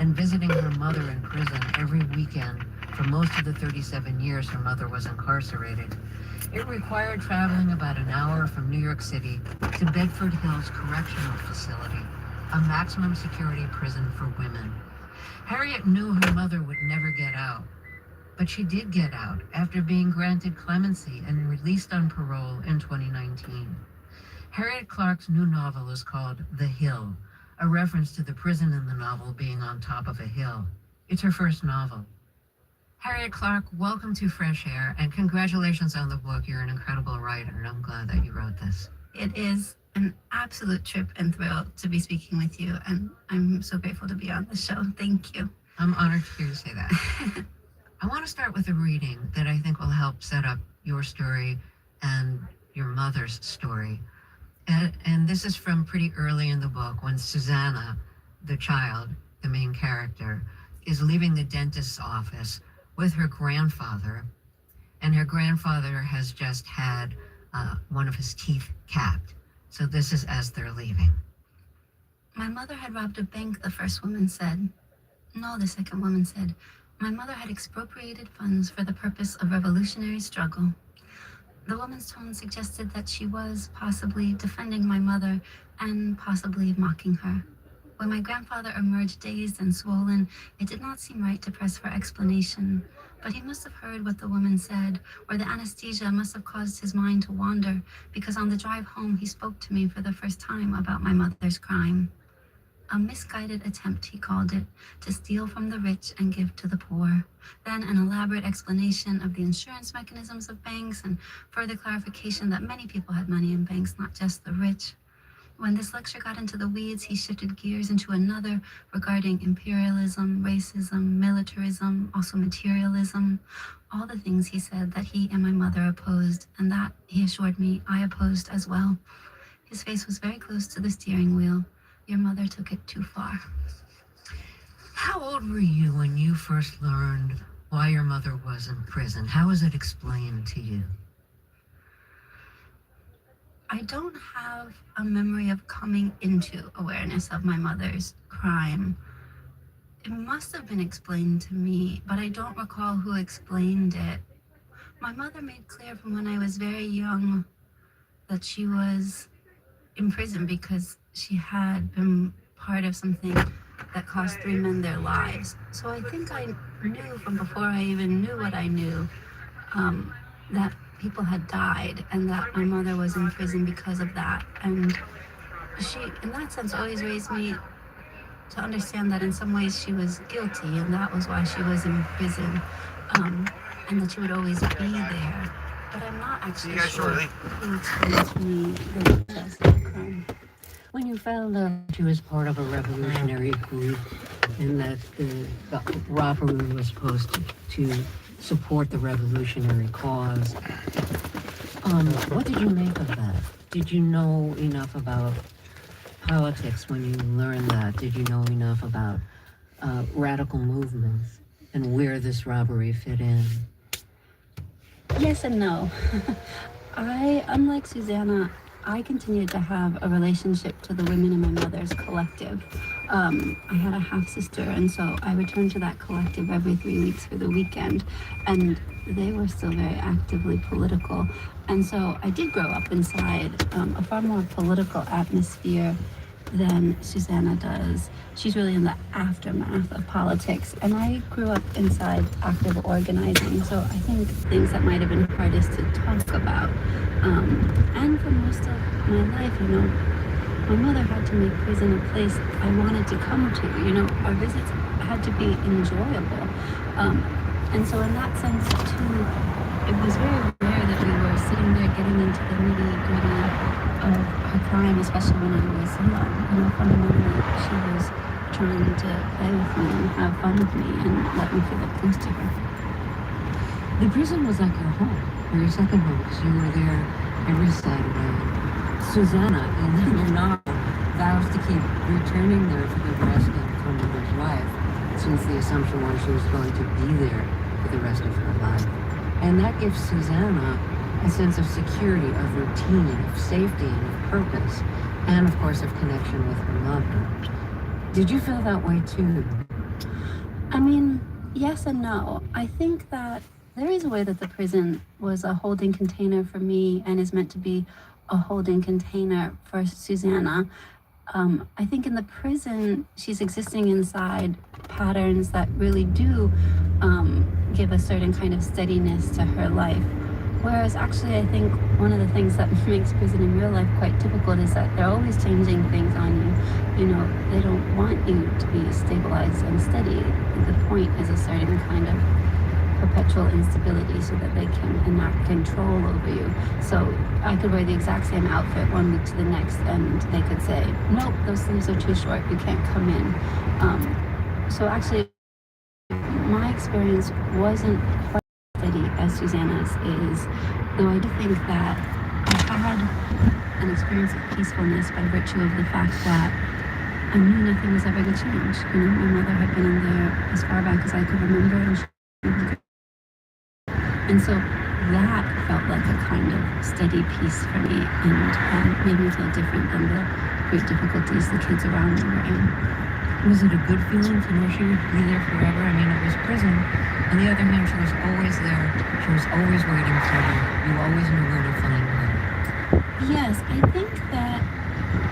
and visiting her mother in prison every weekend for most of the 37 years her mother was incarcerated. It required traveling about an hour from New York City to Bedford Hills Correctional Facility, a maximum security prison for women. Harriet knew her mother would never get out, but she did get out after being granted clemency and released on parole in 2019. Harriet Clark's new novel is called The Hill, a reference to the prison in the novel being on top of a hill. It's her first novel. Harriet Clark, welcome to Fresh Air, and congratulations on the book. You're an incredible writer, and I'm glad that you wrote this. It is an absolute trip and thrill to be speaking with you, and I'm so grateful to be on the show. Thank you. I'm honored to hear you say that. I want to start with a reading that I think will help set up your story and your mother's story. And this is from pretty early in the book when Susanna, the child, the main character, is leaving the dentist's office with her grandfather, and her grandfather has just had one of his teeth capped. So this is as they're leaving. My mother had robbed a bank, the first woman said. No, the second woman said. My mother had expropriated funds for the purpose of revolutionary struggle. The woman's tone suggested that she was possibly defending my mother and possibly mocking her. When my grandfather emerged dazed and swollen, it did not seem right to press for explanation, but he must have heard what the woman said, or the anesthesia must have caused his mind to wander, because on the drive home he spoke to me for the first time about my mother's crime. A misguided attempt, he called it, to steal from the rich and give to the poor. Then an elaborate explanation of the insurance mechanisms of banks and further clarification that many people had money in banks, not just the rich. When this lecture got into the weeds, he shifted gears into another regarding imperialism, racism, militarism, also materialism, all the things he said that he and my mother opposed, and that, he assured me, I opposed as well. His face was very close to the steering wheel. Your mother took it too far. How old were you when you first learned why your mother was in prison? How was it explained to you? I don't have a memory of coming into awareness of my mother's crime. It must have been explained to me, but I don't recall who explained it. My mother made clear from when I was very young that she was in prison because she had been part of something that cost 3 men their lives. So I think I knew from before I even knew what I knew, that people had died and that my mother was in prison because of that. And she, in that sense, always raised me to understand that in some ways she was guilty and that was why she was in prison, and that she would always be there. But I'm not actually sure who explained to me the details of the crime. When you found out she was part of a revolutionary group and that the robbery was supposed to support the revolutionary cause, what did you make of that? Did you know enough about politics when you learned that? Did you know enough about radical movements and where this robbery fit in? Yes and no. Unlike Susanna, I continued to have a relationship to the women in my mother's collective. I had a half-sister, and so I returned to that collective every 3 weeks for the weekend, and they were still very actively political. And so I did grow up inside a far more political atmosphere than Susanna does. She's really in the aftermath of politics, and I grew up inside active organizing, so I think things that might have been hardest to talk about. And for most of my life, my mother had to make prison a place I wanted to come to. Our visits had to be enjoyable. And so in that sense, too, it was very rare that we were sitting there getting into the nitty-gritty of her crime, especially when I was young. Fundamentally, she was trying to play with me and have fun with me and let me feel close to her. The prison was like your home, or your second home, because you were there every Saturday. Susanna, in your novel, vows to keep returning there for the rest of her mother's life, since the assumption was she was going to be there for the rest of her life. And that gives Susanna a sense of security, of routine, of safety, and of purpose, and of course of connection with her mother. Did you feel that way too? I mean, yes and no. I think that there is a way that the prison was a holding container for me and is meant to be a holding container for Susanna. I think in the prison, she's existing inside patterns that really do give a certain kind of steadiness to her life. Whereas actually, I think one of the things that makes prison in real life quite difficult is that they're always changing things on you. You know, they don't want you to be stabilized and steady. The point is a certain kind of perpetual instability so that they can enact control over you. So I could wear the exact same outfit one week to the next and they could say, nope, those sleeves are too short, you can't come in. So actually, my experience wasn't quite as steady as Susanna's is, though I do think that I had an experience of peacefulness by virtue of the fact that I knew nothing was ever going to change. You know, my mother had been in there as far back as I could remember, and so that felt like a kind of steady peace for me and made me feel different than the great difficulties the kids around me were in. Was it a good feeling to know she would be there forever? I mean, it was prison. On the other hand, she was always there. She was always waiting for you. You always knew where to find her. Yes, I think that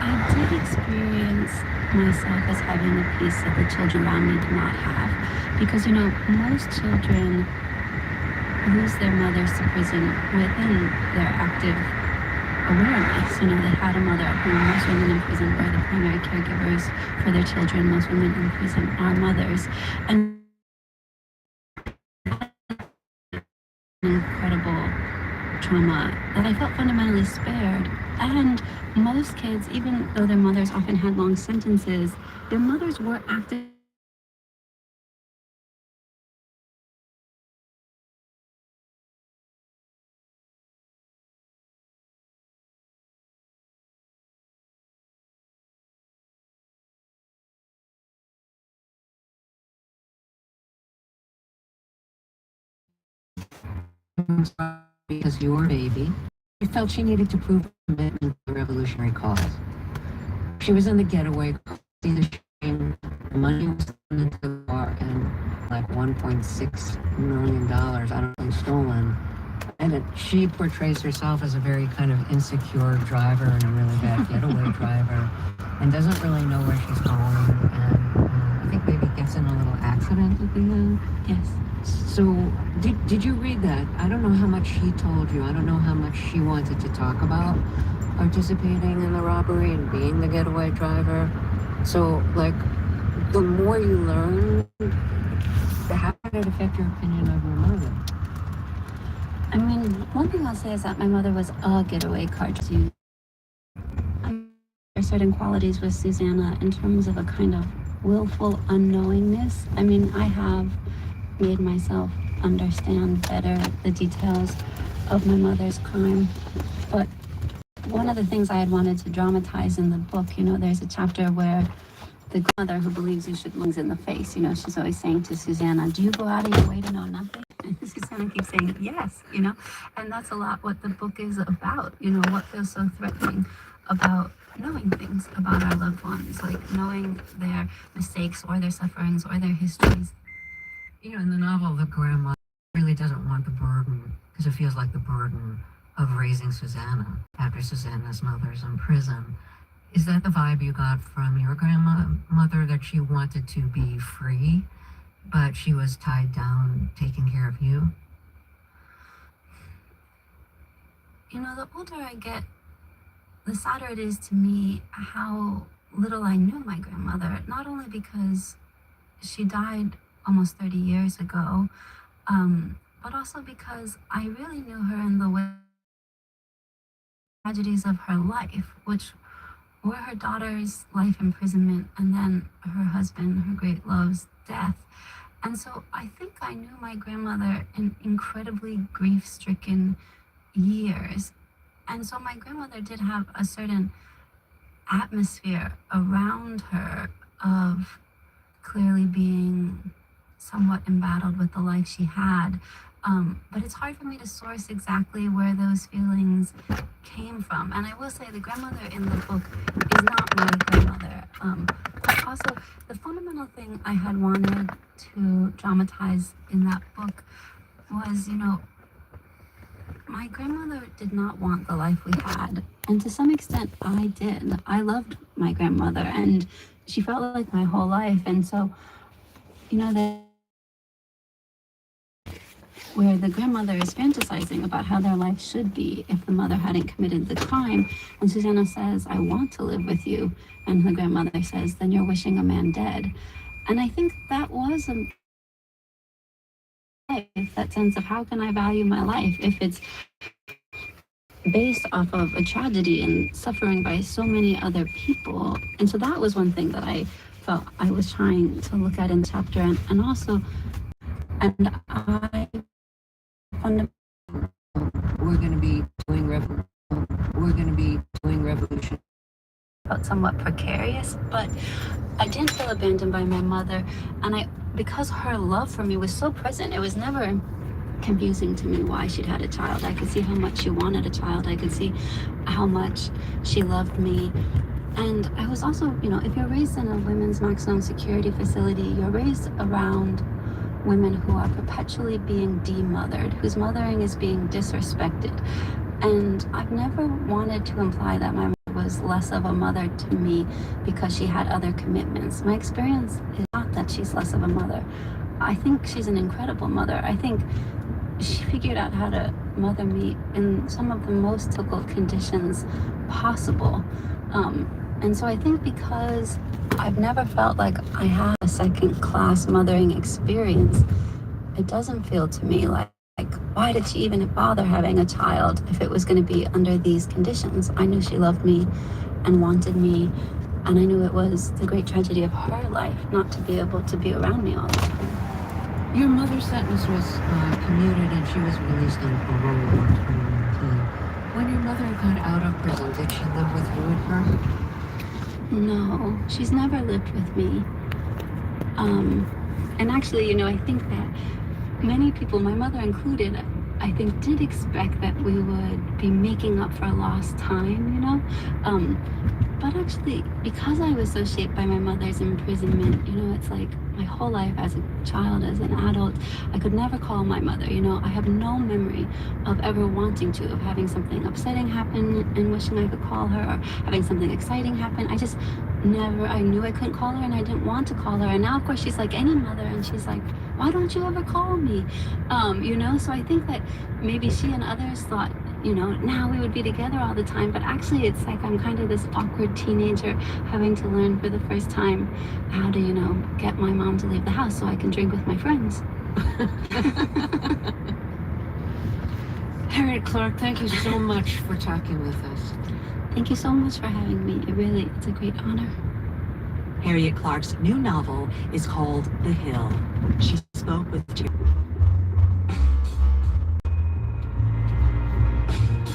I did experience myself as having a peace that the children around me did not have. Because, you know, most children lose their mothers to prison within their active awareness. You know, they had a mother at home. Most women in prison were the primary caregivers for their children. Most women in prison are mothers. And incredible trauma that I felt fundamentally spared. And most kids, even though their mothers often had long sentences, their mothers were active. Because you were a baby, she felt she needed to prove her commitment to the revolutionary cause. She was in the getaway car, the shame, the money was thrown into the car, and like $1.6 million, I don't know, stolen. And she portrays herself as a very kind of insecure driver and a really bad getaway driver, and doesn't really know where she's going. And I think maybe gets in a little accident at the end. Yes. So, did you read that? I don't know how much she told you. I don't know how much she wanted to talk about participating in the robbery and being the getaway driver. So, like, the more you learn, how did it affect your opinion of your mother? I mean, one thing I'll say is that my mother was a getaway car driver. There are certain qualities with Susanna in terms of a kind of willful unknowingness. I mean, I have made myself understand better the details of my mother's crime. But one of the things I had wanted to dramatize in the book, you know, there's a chapter where the grandmother who believes you should look in the face, you know, she's always saying to Susanna, do you go out of your way to know nothing? And Susanna keeps saying, yes, you know, and that's a lot what the book is about, you know, what feels so threatening about knowing things about our loved ones, like knowing their mistakes or their sufferings or their histories. You know, in the novel, the grandma really doesn't want the burden because it feels like the burden of raising Susanna after Susanna's mother's in prison. Is that the vibe you got from your grandmother, that she wanted to be free, but she was tied down taking care of you? You know, the older I get, the sadder it is to me how little I knew my grandmother, not only because she died almost 30 years ago, but also because I really knew her in the way tragedies of her life, which were her daughter's life imprisonment and then her husband, her great love's death. And so I think I knew my grandmother in incredibly grief-stricken years. And so my grandmother did have a certain atmosphere around her of clearly being somewhat embattled with the life she had. But it's hard for me to source exactly where those feelings came from. And I will say the grandmother in the book is not my grandmother. Quite also, the fundamental thing I had wanted to dramatize in that book was, my grandmother did not want the life we had. And to some extent, I did. I loved my grandmother, and she felt like my whole life. And so, where the grandmother is fantasizing about how their life should be if the mother hadn't committed the crime. And Susanna says, I want to live with you. And the grandmother says, then you're wishing a man dead. And I think that was a life, that sense of how can I value my life if it's based off of a tragedy and suffering by so many other people. And so that was one thing that I felt I was trying to look at in the chapter. And also, and I we're going to be doing revolution. Felt somewhat precarious, but I didn't feel abandoned by my mother, and because her love for me was so present, it was never confusing to me why she'd had a child. I could see how much she wanted a child. I could see how much she loved me. And I was also, if you're raised in a women's maximum security facility, you're raised around women who are perpetually being demothered, whose mothering is being disrespected. And I've never wanted to imply that my mother was less of a mother to me because she had other commitments. My experience is not that she's less of a mother. I think she's an incredible mother. I think she figured out how to mother me in some of the most difficult conditions possible. And so I think because I've never felt like I have a second-class mothering experience, it doesn't feel to me like why did she even bother having a child if it was going to be under these conditions? I knew she loved me and wanted me, and I knew it was the great tragedy of her life not to be able to be around me all the time. Your mother's sentence was commuted and she was released on parole in 2019. When your mother got out of prison, did she live with you at birth? No, she's never lived with me. And actually, I think that many people, my mother included, I think did expect that we would be making up for lost time, But actually, because I was so shaped by my mother's imprisonment, it's like my whole life as a child, as an adult, I could never call my mother, I have no memory of ever wanting to, of having something upsetting happen and wishing I could call her, or having something exciting happen. I just never, I knew I couldn't call her and I didn't want to call her. And now, of course, she's like any mother and she's like, why don't you ever call me? So I think that maybe she and others thought, now we would be together all the time, but actually it's like I'm kind of this awkward teenager having to learn for the first time how to, get my mom to leave the house so I can drink with my friends. Harriet Clark, thank you so much for talking with us. Thank you so much for having me. It's a great honor. Harriet Clark's new novel is called The Hill. She spoke with